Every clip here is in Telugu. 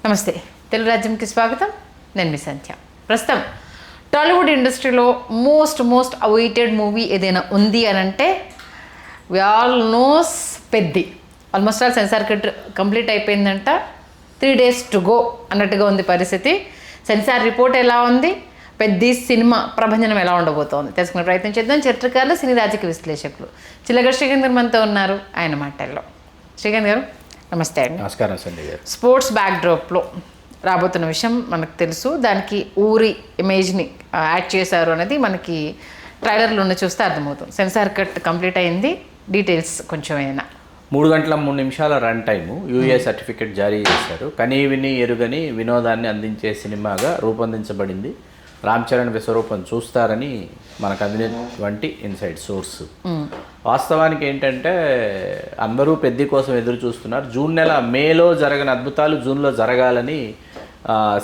నమస్తే, తెలుగు రాజ్యంకి స్వాగతం. నేను మీ సంధ్య. ప్రస్తుతం టాలీవుడ్ ఇండస్ట్రీలో మోస్ట్ అవైటెడ్ మూవీ ఏదైనా ఉంది అని అంటే we all knows Peddi. Almost all censor cut complete అయిపోయిందంట. 3 days టు గో అన్నట్టుగా ఉంది పరిస్థితి. సెన్సార్ రిపోర్ట్ ఎలా ఉంది, పెద్ది సినిమా ప్రభంజనం ఎలా ఉండబోతోంది తెలుసుకునే ప్రయత్నం చేద్దాం. చరిత్రకారులు, సినీ రాజకీయ విశ్లేషకులు చిల్లగడ శ్రీకాంత్ గారు మనతో ఉన్నారు. ఆయన మాటల్లో. శ్రీకాంత్ గారు నమస్తే అండి. నమస్కారం సంధ్య గారు. స్పోర్ట్స్ బ్యాక్డ్రాప్లో రాబోతున్న విషయం మనకు తెలుసు. దానికి ఊరి ఇమేజ్ని యాడ్ చేశారు అనేది మనకి ట్రైలర్లో చూస్తే అర్థమవుతుంది. సెన్సార్ కట్ కంప్లీట్ అయింది. డీటెయిల్స్ కొంచెం ఏమైనా 3 గంటల 3 నిమిషాల రన్ టైము యూఏ సర్టిఫికెట్ జారీ చేశారు. కనీ విని ఎరుగని వినోదాన్ని అందించే సినిమాగా రూపొందించబడింది. రామ్ చరణ్ విశ్వరూపం చూస్తారని మనకు అందినటువంటి ఇన్సైడ్ సోర్స్. వాస్తవానికి ఏంటంటే అందరూ పెద్ది కోసం ఎదురు చూస్తున్నారు. జూన్ నెల మేలో జరగని అద్భుతాలు జూన్లో జరగాలని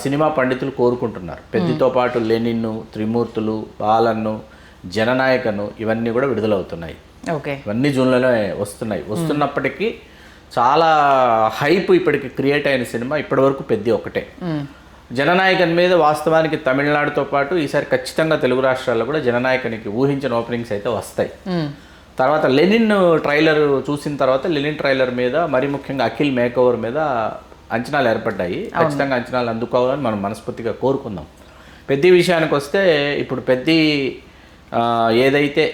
సినిమా పండితులు కోరుకుంటున్నారు. పెద్దితో పాటు లెనిన్ను, త్రిమూర్తులు, బాలన్ను, జననాయకను ఇవన్నీ కూడా విడుదలవుతున్నాయి. ఓకే, ఇవన్నీ జూన్లోనే వస్తున్నాయి. వస్తున్నప్పటికీ చాలా హైప్ ఇప్పటికి క్రియేట్ అయిన సినిమా ఇప్పటివరకు పెద్ది ఒకటే. జననాయకన్ మీద వాస్తవానికి తమిళనాడుతో పాటు ఈసారి ఖచ్చితంగా తెలుగు రాష్ట్రాల్లో కూడా జననాయకనికి ఊహించిన ఓపెనింగ్స్ అయితే వస్తాయి. తర్వాత లెనిన్ ట్రైలర్ చూసిన తర్వాత లెనిన్ ట్రైలర్ మీద మరీ ముఖ్యంగా అఖిల్ మేకోవర్ మీద అంచనాలు ఏర్పడ్డాయి. ఖచ్చితంగా అంచనాలు అందుకోవాలని మనం మనస్ఫూర్తిగా కోరుకుందాం. పెద్ది విషయానికి వస్తే ఇప్పుడు పెద్ది ఏదైతే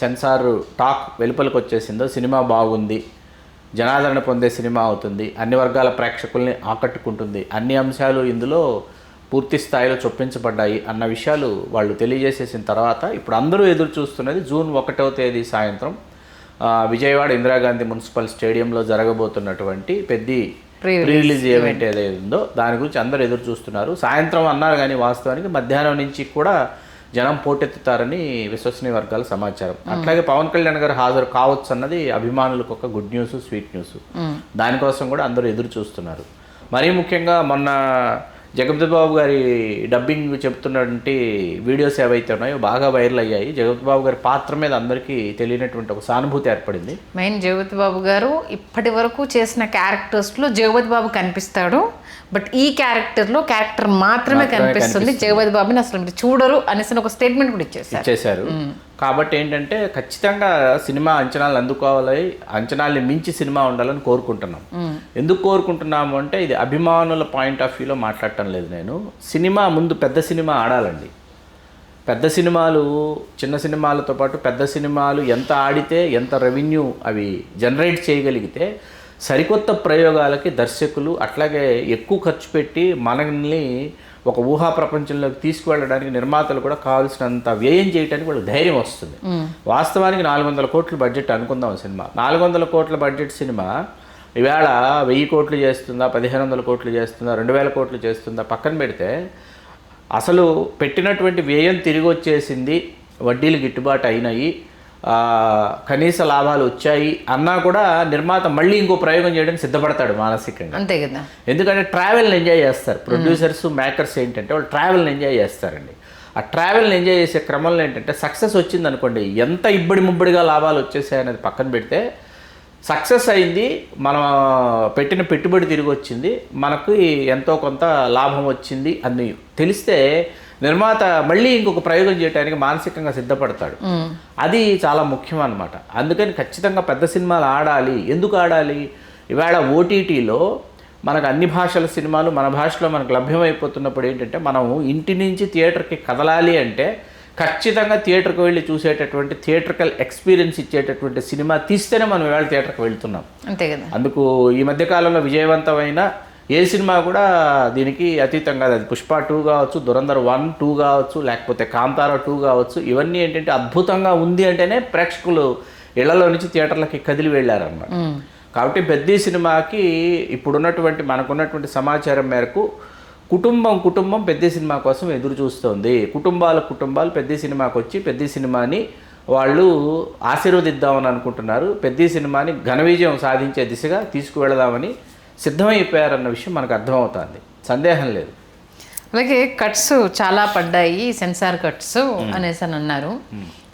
సెన్సార్ టాక్ వెలుపలికి వచ్చేసిందో సినిమా బాగుంది, జనాదరణ పొందే సినిమా అవుతుంది, అన్ని వర్గాల ప్రేక్షకుల్ని ఆకట్టుకుంటుంది, అన్ని అంశాలు ఇందులో పూర్తి స్థాయిలో చొప్పించబడ్డాయి అన్న విషయాలు వాళ్ళు తెలియజేసేసిన తర్వాత ఇప్పుడు అందరూ ఎదురు చూస్తున్నది జూన్ 1వ తేదీ సాయంత్రం విజయవాడ ఇందిరాగాంధీ మున్సిపల్ స్టేడియంలో జరగబోతున్నటువంటి పెద్ది ప్రీ రిలీజ్ ఈవెంట్ ఏదైతే ఉందో దాని గురించి అందరూ ఎదురు చూస్తున్నారు. సాయంత్రం అన్నారు కానీ వాస్తవానికి మధ్యాహ్నం నుంచి కూడా జనం పోటెత్తుతారని విశ్వసనీయ వర్గాల సమాచారం. అట్లాగే పవన్ కళ్యాణ్ గారు హాజరు కావచ్చు అన్నది అభిమానులకు ఒక గుడ్ న్యూస్, స్వీట్ న్యూస్. దానికోసం కూడా అందరూ ఎదురు చూస్తున్నారు. మరీ ముఖ్యంగా మొన్న జగపతి బాబు గారి డబ్బింగ్ చెప్తున్నటువంటి వీడియోస్ ఏవైతే ఉన్నాయో బాగా వైరల్ అయ్యాయి. జగపతి బాబు గారి పాత్ర మీద అందరికీ తెలియనటువంటి ఒక సానుభూతి ఏర్పడింది. మెయిన్ జగపతి బాబు గారు ఇప్పటి వరకు చేసిన క్యారెక్టర్స్లో జగపతి బాబు కనిపిస్తాడు, బట్ ఈ క్యారెక్టర్ మాత్రమే కనిపిస్తుంది. జగపతి బాబుని అసలు మీరు చూడరు అనేసి ఒక స్టేట్మెంట్ కూడా ఇచ్చేసారు. కాబట్టి ఏంటంటే ఖచ్చితంగా సినిమా అంచనాలు అందుకోవాలి, అంచనాల్ని మించి సినిమా ఉండాలని కోరుకుంటున్నాం. ఎందుకు కోరుకుంటున్నాము అంటే ఇది అభిమానుల పాయింట్ ఆఫ్ వ్యూలో మాట్లాడటం లేదు నేను. సినిమా ముందు పెద్ద సినిమా ఆడాలండి. పెద్ద సినిమాలు చిన్న సినిమాలతో పాటు పెద్ద సినిమాలు ఎంత ఆడితే ఎంత రెవెన్యూ అవి జనరేట్ చేయగలిగితే సరికొత్త ప్రయోగాలకి దర్శకులు అట్లాగే ఎక్కువ ఖర్చు పెట్టి మనల్ని ఒక ఊహా ప్రపంచంలోకి తీసుకువెళ్ళడానికి నిర్మాతలు కూడా కావాల్సినంత వ్యయం చేయడానికి వాళ్ళకి ధైర్యం వస్తుంది. వాస్తవానికి 400 కోట్ల బడ్జెట్ అనుకుందాం సినిమా. 400 కోట్ల బడ్జెట్ సినిమా ఈవేళ 1000 కోట్లు చేస్తుందా, 1500 కోట్లు చేస్తుందా, 2000 కోట్లు చేస్తుందా పక్కన పెడితే అసలు పెట్టినటువంటి వ్యయం తిరిగి వచ్చేసింది, వడ్డీలు గిట్టుబాటు అయినాయి, కనీస లాభాలు వచ్చాయి అన్నా కూడా నిర్మాత మళ్ళీ ఇంకో ప్రయోగం చేయడానికి సిద్ధపడతాడు మానసికంగా. అంతే కదా. ఎందుకంటే ట్రావెల్ని ఎంజాయ్ చేస్తారు ప్రొడ్యూసర్స్, మేకర్స్. ఏంటంటే వాళ్ళు ట్రావెల్ని ఎంజాయ్ చేస్తారండి. ఆ ట్రావెల్ని ఎంజాయ్ చేసే క్రమంలో ఏంటంటే సక్సెస్ వచ్చింది అనుకోండి, ఎంత ఇబ్బడి ముబ్బడిగా లాభాలు వచ్చేసాయి అనేది పక్కన పెడితే సక్సెస్ అయింది, మనం పెట్టిన పెట్టుబడి తిరిగి వచ్చింది, మనకు ఎంతో కొంత లాభం వచ్చింది అని తెలిస్తే నిర్మాత మళ్ళీ ఇంకొక ప్రయోగం చేయడానికి మానసికంగా సిద్ధపడతాడు. అది చాలా ముఖ్యం అన్నమాట. అందుకని ఖచ్చితంగా పెద్ద సినిమాలు ఆడాలి. ఎందుకు ఆడాలి? ఇవాళ ఓటీటీలో మనకు అన్ని భాషల సినిమాలు మన భాషలో మనకు లభ్యమైపోతున్నప్పుడు ఏంటంటే మనం ఇంటి నుంచి థియేటర్కి కదలాలి అంటే ఖచ్చితంగా థియేటర్కి వెళ్ళి చూసేటటువంటి థియేటర్కల్ ఎక్స్పీరియన్స్ ఇచ్చేటటువంటి సినిమా తీస్తేనే మనం ఇవాళ థియేటర్కి వెళ్తున్నాం. అంతే కదా. అందుకు ఈ మధ్యకాలంలో విజయవంతమైన ఏ సినిమా కూడా దీనికి అతీతంగా అది పుష్ప 2 కావచ్చు, దురంధర్ 1, 2 కావచ్చు, లేకపోతే కాంతారా 2 కావచ్చు. ఇవన్నీ ఏంటంటే అద్భుతంగా ఉంది అంటేనే ప్రేక్షకులు ఇళ్లలో నుంచి థియేటర్లకి కదిలి వెళ్ళారన్నమాట. కాబట్టి పెద్ద సినిమాకి ఇప్పుడున్నటువంటి మనకున్నటువంటి సమాచారం మేరకు కుటుంబం పెద్ద సినిమా కోసం ఎదురు చూస్తోంది. కుటుంబాలు పెద్ద సినిమాకి వచ్చి పెద్ద సినిమాని వాళ్ళు ఆశీర్వదిద్దామని అనుకుంటున్నారు. పెద్ద సినిమాని ఘన విజయం సాధించే దిశగా తీసుకువెళదామని సిద్ధమైపోయారన్న విషయం మనకు అర్థమవుతుంది, సందేహం లేదు. అలాగే కట్స్ చాలా పడ్డాయి, సెన్సార్ కట్స్ అనేసి అని అన్నారు.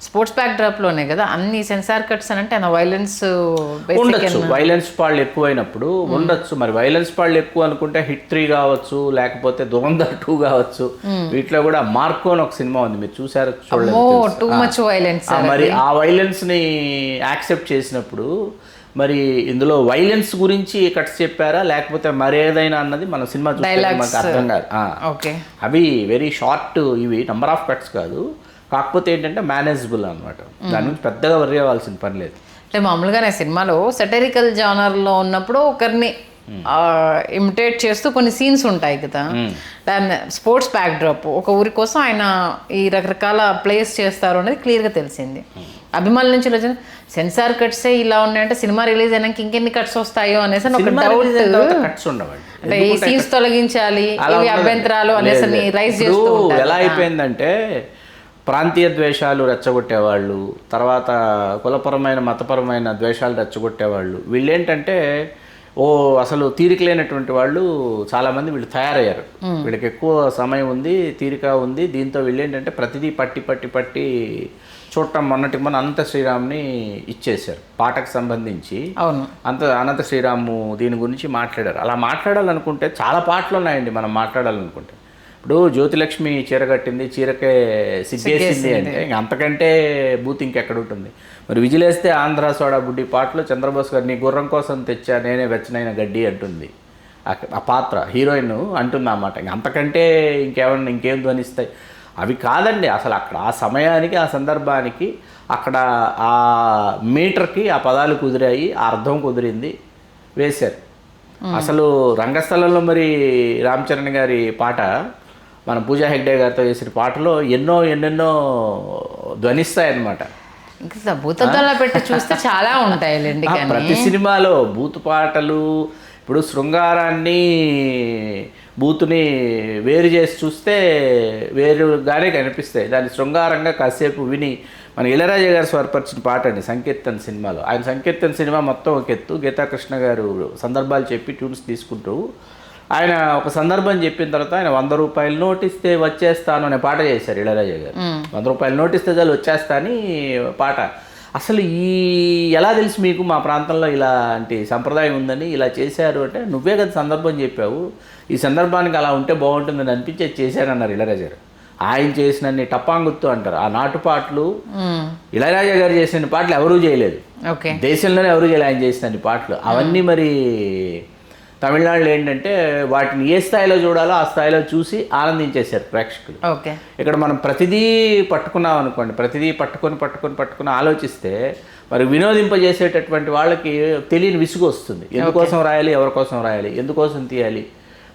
స్పోర్ట్స్ బ్యాక్ డ్రాప్లోనే కదా అన్ని సెన్సార్ కట్స్ అని అంటే వైలెన్స్ ఉండొచ్చు, వైలెన్స్ పాళ్ళు ఎక్కువైనప్పుడు ఉండొచ్చు. మరి వైలెన్స్ పాళ్ళు ఎక్కువ అనుకుంటే హిట్ 3 కావచ్చు, లేకపోతే దురంధర్ 2 కావచ్చు. వీటిలో కూడా మార్కో అని ఒక సినిమా ఉంది, మీరు చూసారు టూ మచ్ వైలెన్స్. మరి ఆ వైలెన్స్ ని యాక్సెప్ట్ చేసినప్పుడు మరి ఇందులో వైలెన్స్ గురించి కట్స్ చెప్పారా లేకపోతే మరేదైనా అన్నది మన సినిమా చూస్తే మనకు అర్థం కాదు. అవి వెరీ షార్ట్, ఇవి నంబర్ ఆఫ్ కట్స్ కాదు, కాకపోతే ఏంటంటే మేనేజబుల్ అనమాట. దాని నుంచి పెద్దగా వర్రీ అవ్వాల్సిన పని లేదు. అంటే మామూలుగానే సినిమాలో సెటరికల్ జానర్లో ఉన్నప్పుడు ఒకరిని ఇమిటేట్ చేస్తూ కొన్ని సీన్స్ ఉంటాయి కదా, దాన్ని స్పోర్ట్స్ బ్యాక్ డ్రాప్ ఒక ఊరి కోసం ఆయన ఈ రకరకాల ప్లేస్ చేస్తారు అనేది క్లియర్గా తెలిసింది. అభిమానుల నుంచి వచ్చిన సెన్సార్ కట్సే ఇలా ఉన్నాయంటే సినిమా రిలీజ్ అయినాక ఇంకెన్ని కట్స్ వస్తాయో అనేసి ఒక డౌట్. అంటే ఈ సీన్స్ తొలగించాలి, ఇవి అభ్యంతరాలు అనేసి రైజ్ చేస్తూ ఉంటారు. ఎలా అయిపోయిందంటే ప్రాంతీయ ద్వేషాలు రెచ్చగొట్టేవాళ్ళు, తర్వాత కులపరమైన మతపరమైన ద్వేషాలు రెచ్చగొట్టేవాళ్ళు, వీళ్ళేంటంటే అసలు తీరిక లేనటువంటి వాళ్ళు చాలామంది వీళ్ళు తయారయ్యారు. వీళ్ళకి ఎక్కువ సమయం ఉంది, తీరిక ఉంది, దీంతో వీళ్ళు ఏంటంటే ప్రతిదీ పట్టి చూడటం. మొన్న అనంత శ్రీరామ్ని ఇచ్చేశారు పాటకు సంబంధించి. అనంత శ్రీరాము దీని గురించి మాట్లాడారు. అలా మాట్లాడాలనుకుంటే చాలా పాటలు ఉన్నాయండి మనం మాట్లాడాలనుకుంటే. ఇప్పుడు జ్యోతిలక్ష్మి చీర కట్టింది, చీరకే సిగ్గేసింది అంటే అంతకంటే బూత్ ఇంకెక్కడ ఉంటుంది. మరి విజిలేస్తే ఆంధ్ర సోడా బుడ్డి పాటలో చంద్రబోస్ గారు నీ గుర్రం కోసం తెచ్చా నేనే వెచ్చనైన గడ్డి అంటుంది ఆ పాత్ర, హీరోయిన్ అంటుంది అన్నమాట. అంతకంటే ఇంకేం ధ్వనిస్తాయి? అవి కాదండి అసలు అక్కడ ఆ సమయానికి ఆ సందర్భానికి అక్కడ ఆ మీటర్కి ఆ పదాలు కుదిరాయి, ఆ అర్థం కుదిరింది, వేశారు. అసలు రంగస్థలంలో మరి రామ్ చరణ్ గారి పాట మన పూజా హెగ్డే గారితో చేసిన పాటలో ఎన్నెన్నో ధ్వనిస్తాయన్నమాట. ఇంకా భూతద్దంలో పెట్టి చూస్తే చాలా ఉంటాయండి. ప్రతి సినిమాలో బూతు పాటలు, ఇప్పుడు శృంగారాన్ని బూతుని వేరు చేసి చూస్తే వేరుగానే కనిపిస్తాయి. దాన్ని శృంగారంగా కాసేపు విని మన ఇళయరాజా గారు స్వరపరిచిన పాట అండి సంకీర్తన్ సినిమాలో. ఆయన సంకీర్తన్ సినిమా మొత్తం ఒక ఎత్తు, గీతాకృష్ణ గారు సందర్భాలు చెప్పి ట్యూన్స్ తీసుకుంటూ ఆయన ఒక సందర్భం చెప్పిన తర్వాత ఆయన 100 రూపాయలు నోటిస్తే వచ్చేస్తాను అనే పాట చేశారు ఇళయరాజా గారు. 100 రూపాయలు నోటిస్తే చాలు వచ్చేస్తా అని పాట. అసలు ఎలా తెలుసు మీకు మా ప్రాంతంలో ఇలాంటి సంప్రదాయం ఉందని, ఇలా చేశారు అంటే నువ్వే కదా సందర్భం చెప్పావు, ఈ సందర్భానికి అలా ఉంటే బాగుంటుందని అనిపించి చేశారన్నారు ఇళయరాజా గారు. ఆయన చేసినన్ని టపాంగుత్తు అంటారు ఆ నాటు పాటలు. ఇళయరాజా గారు చేసిన పాటలు ఎవరూ చేయలేదు, దేశంలోనే ఎవరూ చేయలేదు ఆయన చేసినన్ని పాటలు. అవన్నీ మరి తమిళనాడులో ఏంటంటే వాటిని ఏ స్థాయిలో చూడాలో ఆ స్థాయిలో చూసి ఆనందించేశారు ప్రేక్షకులు. ఇక్కడ మనం ప్రతిదీ పట్టుకున్నాం అనుకోండి, ప్రతిదీ పట్టుకొని ఆలోచిస్తే మరి వినోదింపజేసేటటువంటి వాళ్ళకి తెలియని విసుగు వస్తుంది. ఎందుకోసం రాయాలి, ఎవరి కోసం రాయాలి, ఎందుకోసం తీయాలి,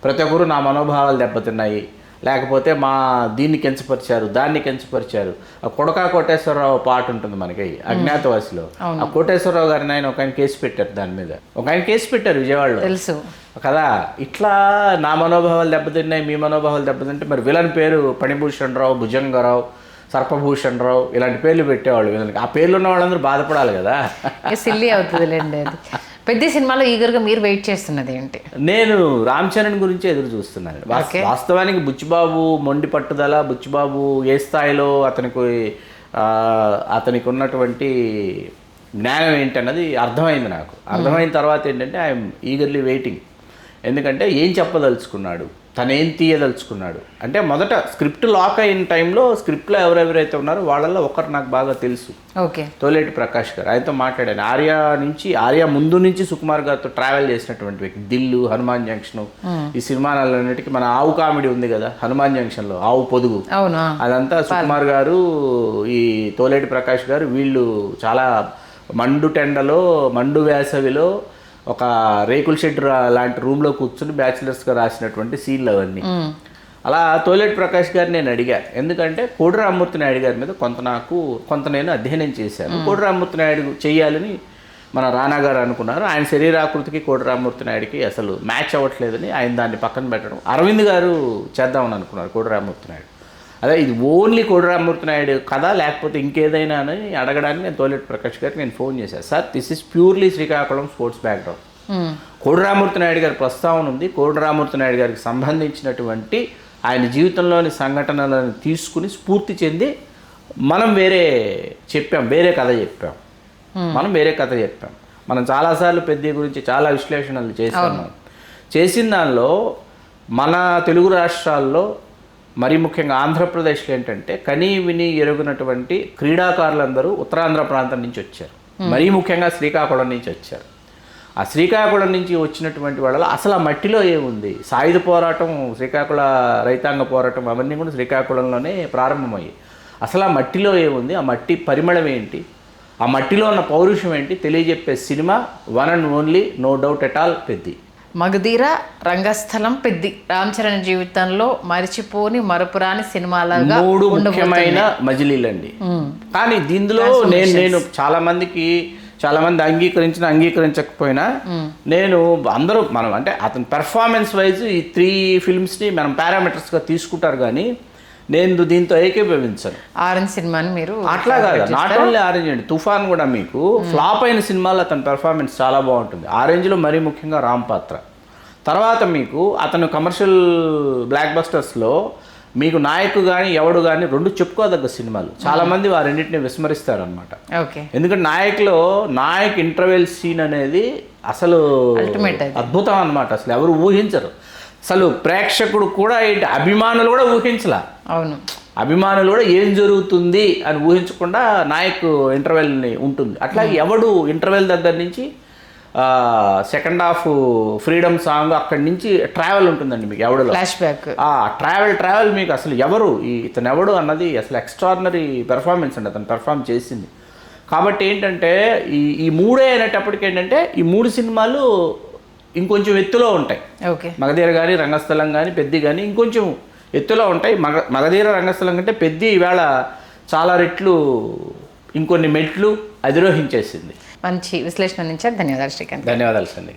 ప్రతి ఒక్కరు నా మనోభావాలు దెబ్బతిన్నాయి, లేకపోతే మా దీన్ని కించపరిచారు, దాన్ని కించపరిచారు. ఆ కొడకా కోటేశ్వరరావు పాట ఉంటుంది మనకి అజ్ఞాతవాసిలో. ఆ కోటేశ్వరరావు గారిని ఆయన ఒక ఆయన కేసు పెట్టారు, దాని మీద ఒక ఆయన కేసు పెట్టారు విజయవాడలో తెలుసు కదా. ఇట్లా నా మనోభావాలు దెబ్బతిన్నాయి, మీ మనోభావాలు దెబ్బతింటే మరి విలన్ పేరు ఫణిభూషణ్ రావు, భుజంగరావు, సర్పభూషణ్ రావు ఇలాంటి పేర్లు పెట్టేవాళ్ళు విలన్కి. ఆ పేర్లు ఉన్న వాళ్ళందరూ బాధపడాలి కదా. సిల్లీ అవుతుందిలేండి. పెద్ద సినిమాలో ఈగర్గా మీరు వెయిట్ చేస్తున్నది ఏంటి? నేను రామ్ చరణ్ గురించి ఎదురు చూస్తున్నాను. వాస్తవానికి బుచ్చిబాబు మొండి పట్టుదల, బుచ్చిబాబు ఏ స్థాయిలో అతనికి ఉన్నటువంటి జ్ఞానం ఏంటన్నది అర్థమైంది నాకు. అర్థమైన తర్వాత ఏంటంటే ఐఎమ్ ఈగర్లీ వెయిటింగ్. ఎందుకంటే ఏం చెప్పదలుచుకున్నాడు, తను ఏం తీయదలుచుకున్నాడు అంటే మొదట స్క్రిప్ట్ లాక్ అయిన టైంలో స్క్రిప్ట్లో ఎవరెవరైతే ఉన్నారో వాళ్ళల్లో ఒకరు నాకు బాగా తెలుసు, తోలేటి ప్రకాష్ గారు. ఆయనతో మాట్లాడాను. ఆర్యా ముందు నుంచి సుకుమార్ గారితో ట్రావెల్ చేసినటువంటి వ్యక్తి. దిల్లు, హనుమాన్ జంక్షన్, ఈ సినిమాలన్నిటికీ మన ఆవు కామెడీ ఉంది కదా హనుమాన్ జంక్షన్లో, ఆవు పొదుగు, అదంతా సుకుమార్ గారు, ఈ తోలేటి ప్రకాష్ గారు, వీళ్ళు చాలా మండు టెండలో మండు వేసవిలో ఒక రేకుల షెడ్ లాంటి రూమ్లో కూర్చుని బ్యాచిలర్స్గా రాసినటువంటి సీన్లు అవన్నీ. అలా తోలేటి ప్రకాష్ గారిని నేను అడిగా, ఎందుకంటే కోడి రామ్మూర్తి నాయుడు గారి మీద కొంత నేను అధ్యయనం చేశాను. కోడి రామ్మూర్తి నాయుడు చేయాలని మన రానా గారు అనుకున్నారు. ఆయన శరీరాకృతికి కోడి రామ్మూర్తి నాయుడికి అసలు మ్యాచ్ అవ్వట్లేదని ఆయన దాన్ని పక్కన పెట్టడం, అరవింద్ గారు చేద్దామని అనుకున్నారు కోడి రామ్మూర్తి నాయుడు. అదే ఇది ఓన్లీ కోడి రామ్మూర్తి నాయుడు కదా లేకపోతే ఇంకేదైనా అని అడగడానికి నేను తోలేటి ప్రకాష్ గారికి నేను ఫోన్ చేశాను. Sir this is purely Srikakulam sports background. కోడి రామ్మూర్తి నాయుడు గారి ప్రస్తావన ఉంది. కోడి రామ్మూర్తి నాయుడు గారికి సంబంధించినటువంటి ఆయన జీవితంలోని సంఘటనలను తీసుకుని స్ఫూర్తి చెంది మనం వేరే కథ చెప్పాం. మనం చాలాసార్లు పెద్ద గురించి చాలా విశ్లేషణలు చేసిన దానిలో మన తెలుగు రాష్ట్రాల్లో మరీ ముఖ్యంగా ఆంధ్రప్రదేశ్లో ఏంటంటే కనీ విని ఎరుగునటువంటి క్రీడాకారులందరూ ఉత్తరాంధ్ర ప్రాంతం నుంచి వచ్చారు. మరీ ముఖ్యంగా శ్రీకాకుళం నుంచి వచ్చారు. ఆ శ్రీకాకుళం నుంచి వచ్చినటువంటి వాళ్ళలో అసలు ఆ మట్టిలో ఏముంది, సాయుధ పోరాటం, శ్రీకాకుళ రైతాంగ పోరాటం అవన్నీ కూడా శ్రీకాకుళంలోనే ప్రారంభమయ్యాయి. అసలు ఆ మట్టిలో ఏముంది, ఆ మట్టి పరిమళం ఏంటి, ఆ మట్టిలో ఉన్న పౌరుషం ఏంటి తెలియజెప్పే సినిమా one and only, no doubt at all, Peddi. Magadheera, Rangasthalam, Peddi Ram Charan జీవితంలో మరిచిపోని మరపురాని సినిమాలుగా 3 ముఖ్యమైన మజిలీలండి. కానీ దీనిలో నేను చాలా మంది అంగీకరించకపోయినా నేను మనం అంటే అతని పెర్ఫార్మెన్స్ వైజ్ ఈ 3 ఫిల్మ్స్ని మనం పారామీటర్స్గా తీసుకుంటారు. కానీ నేను దీంతో ఏకీభవించను. ఆరెంజ్ సినిమాని మీరు అట్లా కాదు, నాట్ ఓన్లీ ఆరెంజ్ అండి, తుఫాన్ కూడా మీకు ఫ్లాప్ అయిన సినిమాలో అతని పెర్ఫార్మెన్స్ చాలా బాగుంటుంది. ఆరెంజ్లో మరీ ముఖ్యంగా రామ్ పాత్ర. తర్వాత మీకు అతను కమర్షియల్ బ్లాక్ బస్టర్స్లో మీకు నాయకు కానీ ఎవడు కానీ 2 చెప్పుకోదగ్గ సినిమాలు. చాలామంది ఆ రెండింటిని విస్మరిస్తారు అనమాట. ఎందుకంటే నాయక్ ఇంటర్వెల్ సీన్ అనేది అసలు అద్భుతం అనమాట. అసలు ఎవరు ఊహించరు. అసలు ప్రేక్షకుడు కూడా ఏంటి, అభిమానులు కూడా ఊహించలా. అవును, అభిమానులు కూడా ఏం జరుగుతుంది అని ఊహించకుండా నాయక్ ఇంటర్వెల్ని ఉంటుంది. అట్లాగే ఎవడు ఇంటర్వెల్ దగ్గర నుంచి సెకండ్ హాఫ్ ఫ్రీడమ్ సాంగ్ అక్కడి నుంచి ట్రావెల్ ఉంటుందండి మీకు ఎవడులో ఫ్లాష్ బ్యాక్. ట్రావెల్ మీకు అసలు ఎవరు ఇతను ఎవడు అన్నది అసలు ఎక్స్ట్రాడినరీ పెర్ఫార్మెన్స్ అండి అతను పెర్ఫార్మ్ చేసింది. కాబట్టి ఏంటంటే ఈ 3 అనేటప్పటికి ఏంటంటే ఈ 3 సినిమాలు ఇంకొంచెం ఎత్తులో ఉంటాయి. మగధీర కానీ రంగస్థలం కానీ పెద్ది కానీ ఇంకొంచెం ఎత్తులో ఉంటాయి. మగధీర రంగస్థలం కంటే పెద్ది ఈవేళ చాలా రెట్లు ఇంకొన్ని మెట్లు అధిరోహించేసింది. మంచి విశ్లేషణ నుంచి ధన్యవాదాలు శ్రీకాంత్. ధన్యవాదాలు సంధ్య.